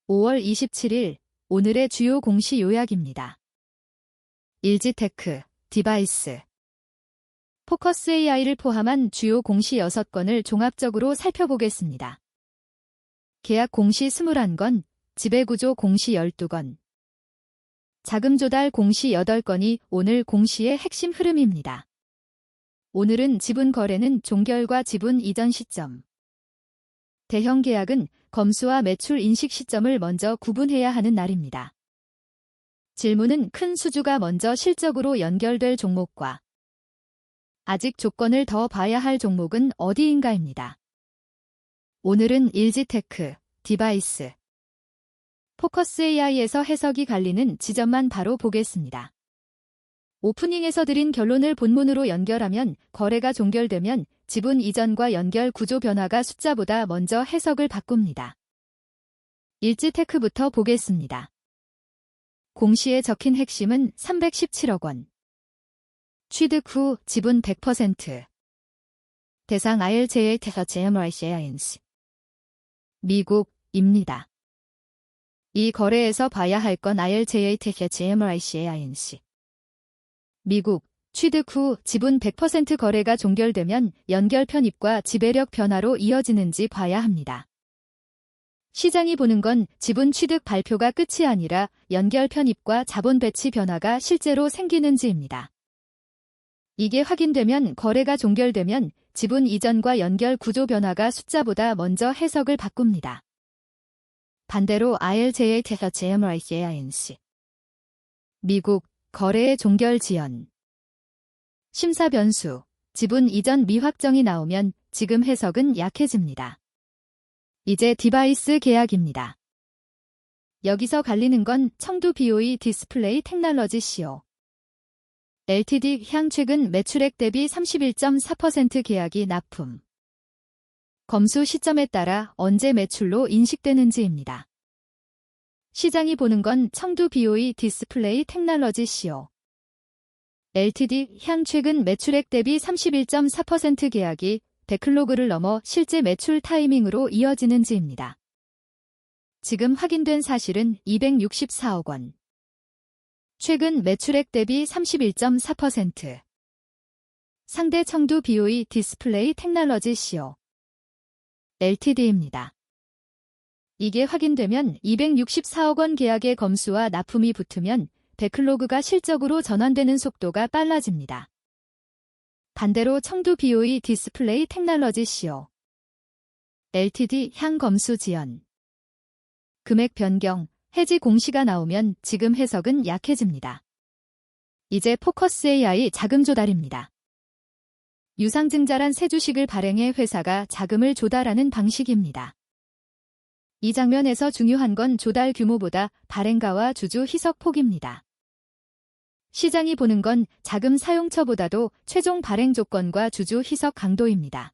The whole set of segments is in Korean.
5월 27일 오늘의 주요 공시 요약입니다. 일지테크, 디바이스, 포커스 AI를 포함한 주요 공시 6건을 종합적으로 살펴보겠습니다. 계약 공시 21건, 지배구조 공시 12건, 자금 조달 공시 8건이 오늘 공시의 핵심 흐름입니다. 오늘은 지분 거래는 종결과 지분 이전 시점, 대형 계약은 검수와 매출 인식 시점을 먼저 구분해야 하는 날입니다. 질문은 큰 수주가 먼저 실적으로 연결될 종목과 아직 조건을 더 봐야 할 종목은 어디인가입니다. 오늘은 일지테크, 디바이스, 포커스 AI에서 해석이 갈리는 지점만 바로 보겠습니다. 오프닝에서 드린 결론을 본문으로 연결하면 거래가 종결되면 지분 이전과 연결 구조 변화가 숫자보다 먼저 해석을 바꿉니다. 일지테크부터 보겠습니다. 공시에 적힌 핵심은 317억 원. 취득 후 지분 100%. 대상 ILJA 테서제머라이시아인스. 미국입니다. 이 거래에서 봐야 할 건 ILJA 테서제머라이시아인스. 미국, 취득 후 지분 100% 거래가 종결되면 연결 편입과 지배력 변화로 이어지는지 봐야 합니다. 시장이 보는 건 지분 취득 발표가 끝이 아니라 연결 편입과 자본 배치 변화가 실제로 생기는지입니다. 이게 확인되면 거래가 종결되면 지분 이전과 연결 구조 변화가 숫자보다 먼저 해석을 바꿉니다. 반대로 ILJA 테서제머라이시아인스. 미국, 거래의 종결 지연. 심사 변수, 지분 이전 미확정이 나오면 지금 해석은 약해집니다. 이제 디바이스 계약입니다. 여기서 갈리는 건 청두 BOE 디스플레이 테크놀로지 CO. LTD 향 최근 매출액 대비 31.4% 계약이 납품. 검수 시점에 따라 언제 매출로 인식되는지입니다. 시장이 보는 건 청두 BOE 디스플레이 테크놀로지 CO. LTD 향 최근 매출액 대비 31.4% 계약이 배클로그를 넘어 실제 매출 타이밍으로 이어지는지입니다. 지금 확인된 사실은 264억 원. 최근 매출액 대비 31.4%. 상대 청두 BOE 디스플레이 테크놀로지 CO. LTD입니다. 이게 확인되면 264억 원 계약의 검수와 납품이 붙으면 배클로그가 실적으로 전환되는 속도가 빨라집니다. 반대로 청두 BOE 디스플레이 테크놀로지 CO. LTD 향 검수 지연. 금액 변경, 해지 공시가 나오면 지금 해석은 약해집니다. 이제 포커스 AI 자금 조달입니다. 유상증자란 새 주식을 발행해 회사가 자금을 조달하는 방식입니다. 이 장면에서 중요한 건 조달 규모보다 발행가와 주주 희석 폭입니다. 시장이 보는 건 자금 사용처보다도 최종 발행 조건과 주주 희석 강도입니다.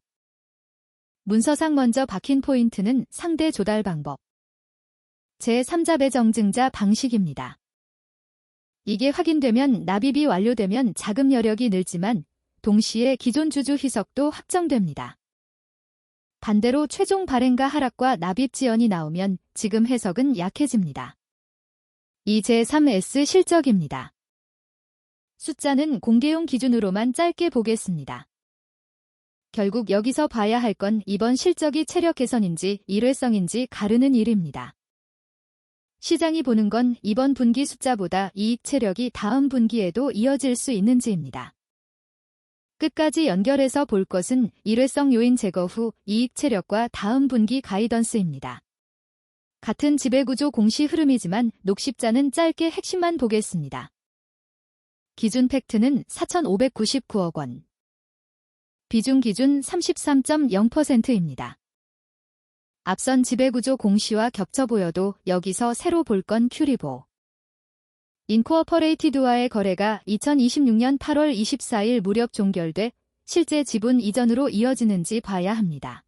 문서상 먼저 박힌 포인트는 상대 조달 방법. 제3자 배정증자 방식입니다. 이게 확인되면 납입이 완료되면 자금 여력이 늘지만 동시에 기존 주주 희석도 확정됩니다. 반대로 최종 발행가 하락과 납입 지연이 나오면 지금 해석은 약해집니다. 이 제3S 실적입니다. 숫자는 공개용 기준으로만 짧게 보겠습니다. 결국 여기서 봐야 할 건 이번 실적이 체력 개선인지 일회성인지 가르는 일입니다. 시장이 보는 건 이번 분기 숫자보다 이익 체력이 다음 분기에도 이어질 수 있는지입니다. 끝까지 연결해서 볼 것은 일회성 요인 제거 후 이익 체력과 다음 분기 가이던스입니다. 같은 지배구조 공시 흐름이지만 녹십자는 짧게 핵심만 보겠습니다. 기준 팩트는 4,599억 원. 비중 기준 33.0%입니다. 앞선 지배구조 공시와 겹쳐 보여도 여기서 새로 볼 건 큐리보. 인코어퍼레이티드와의 거래가 2026년 8월 24일 무렵 종결돼 실제 지분 이전으로 이어지는지 봐야 합니다.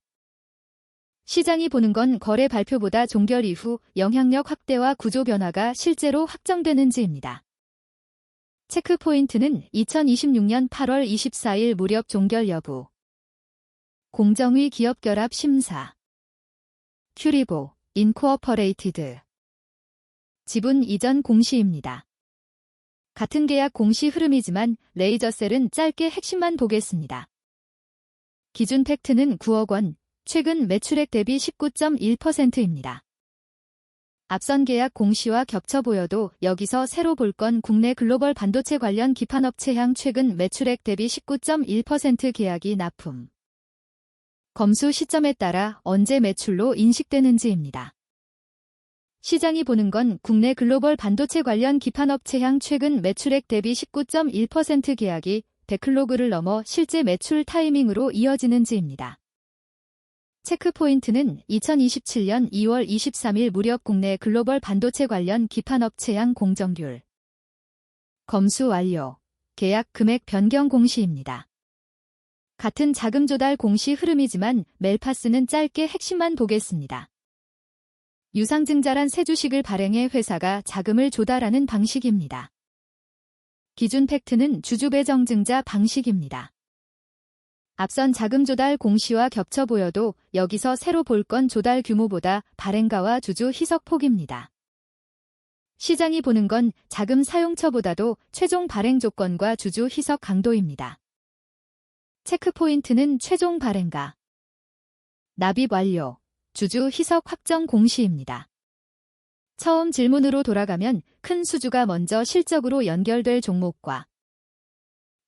시장이 보는 건 거래 발표보다 종결 이후 영향력 확대와 구조 변화가 실제로 확정되는지입니다. 체크 포인트는 2026년 8월 24일 무렵 종결 여부. 공정위 기업결합 심사. 큐리보, 인코어퍼레이티드. 지분 이전 공시입니다. 같은 계약 공시 흐름이지만 레이저셀은 짧게 핵심만 보겠습니다. 기준 팩트는 9억 원, 최근 매출액 대비 19.1%입니다. 앞선 계약 공시와 겹쳐 보여도 여기서 새로 볼 건 국내 글로벌 반도체 관련 기판업체향 최근 매출액 대비 19.1% 계약이 납품. 검수 시점에 따라 언제 매출로 인식되는지입니다. 시장이 보는 건 국내 글로벌 반도체 관련 기판업체향 최근 매출액 대비 19.1% 계약이 배클로그를 넘어 실제 매출 타이밍으로 이어지는지입니다. 체크포인트는 2027년 2월 23일 무렵 국내 글로벌 반도체 관련 기판업체향 공정률 검수 완료, 계약 금액 변경 공시입니다. 같은 자금 조달 공시 흐름이지만 멜파스는 짧게 핵심만 보겠습니다. 유상증자란 새 주식을 발행해 회사가 자금을 조달하는 방식입니다. 기준 팩트는 주주 배정 증자 방식입니다. 앞선 자금 조달 공시와 겹쳐 보여도 여기서 새로 볼 건 조달 규모보다 발행가와 주주 희석 폭입니다. 시장이 보는 건 자금 사용처보다도 최종 발행 조건과 주주 희석 강도입니다. 체크포인트는 최종 발행가, 납입 완료, 주주 희석 확정 공시입니다. 처음 질문으로 돌아가면 큰 수주가 먼저 실적으로 연결될 종목과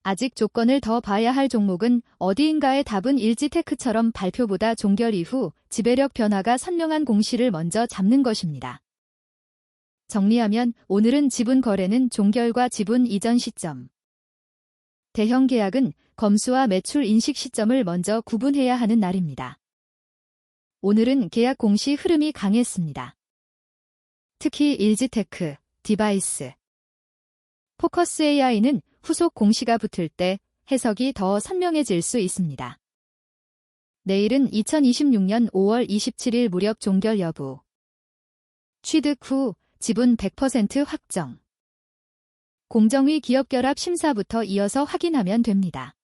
아직 조건을 더 봐야 할 종목은 어디인가의 답은 일지테크처럼 발표보다 종결 이후 지배력 변화가 선명한 공시를 먼저 잡는 것입니다. 정리하면 오늘은 지분 거래는 종결과 지분 이전 시점, 대형 계약은 검수와 매출 인식 시점을 먼저 구분해야 하는 날입니다. 오늘은 계약 공시 흐름이 강했습니다. 특히 일지테크, 디바이스, 포커스 AI는 후속 공시가 붙을 때 해석이 더 선명해질 수 있습니다. 내일은 2026년 5월 27일 무렵 종결 여부, 취득 후 지분 100% 확정, 공정위 기업결합 심사부터 이어서 확인하면 됩니다.